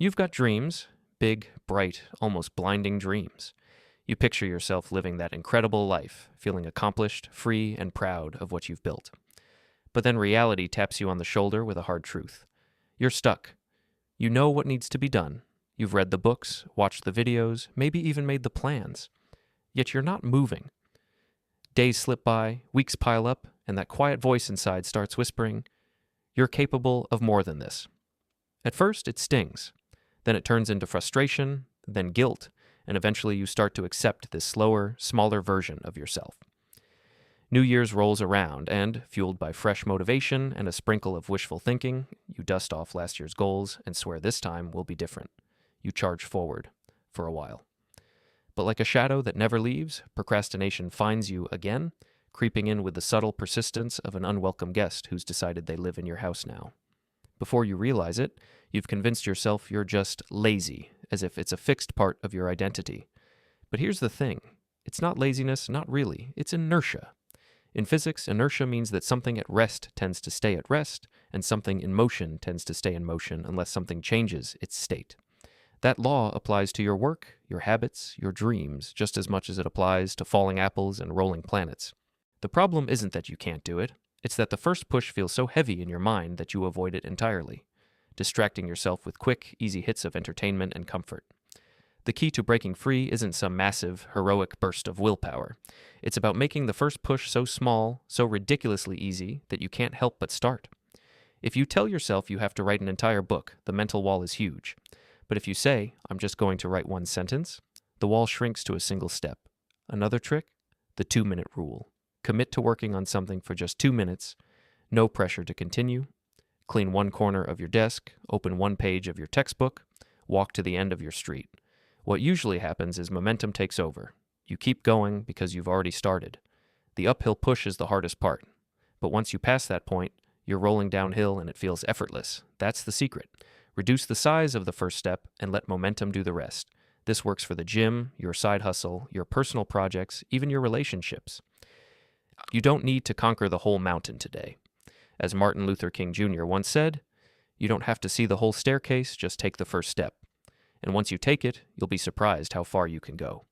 You've got dreams, big, bright, almost blinding dreams. You picture yourself living that incredible life, feeling accomplished, free, and proud of what you've built. But then reality taps you on the shoulder with a hard truth. You're stuck. You know what needs to be done. You've read the books, watched the videos, maybe even made the plans. Yet you're not moving. Days slip by, weeks pile up, and that quiet voice inside starts whispering, "You're capable of more than this." At first, it stings. Then it turns into frustration, then guilt, and eventually you start to accept this slower, smaller version of yourself. New Year's rolls around, and, fueled by fresh motivation and a sprinkle of wishful thinking, you dust off last year's goals and swear this time will be different. You charge forward, for a while. But like a shadow that never leaves, procrastination finds you again, creeping in with the subtle persistence of an unwelcome guest who's decided they live in your house now. Before you realize it, you've convinced yourself you're just lazy, as if it's a fixed part of your identity. But here's the thing. It's not laziness, not really. It's inertia. In physics, inertia means that something at rest tends to stay at rest, and something in motion tends to stay in motion unless something changes its state. That law applies to your work, your habits, your dreams, just as much as it applies to falling apples and rolling planets. The problem isn't that you can't do it. It's that the first push feels so heavy in your mind that you avoid it entirely, distracting yourself with quick, easy hits of entertainment and comfort. The key to breaking free isn't some massive, heroic burst of willpower. It's about making the first push so small, so ridiculously easy, that you can't help but start. If you tell yourself you have to write an entire book, the mental wall is huge. But if you say, "I'm just going to write one sentence," the wall shrinks to a single step. Another trick? The 2-minute rule. Commit to working on something for just 2 minutes, no pressure to continue. Clean one corner of your desk, open one page of your textbook, walk to the end of your street. What usually happens is momentum takes over. You keep going because you've already started. The uphill push is the hardest part. But once you pass that point, you're rolling downhill and it feels effortless. That's the secret. Reduce the size of the first step and let momentum do the rest. This works for the gym, your side hustle, your personal projects, even your relationships. You don't need to conquer the whole mountain today. As Martin Luther King Jr. once said, "You don't have to see the whole staircase, just take the first step. And once you take it, you'll be surprised how far you can go."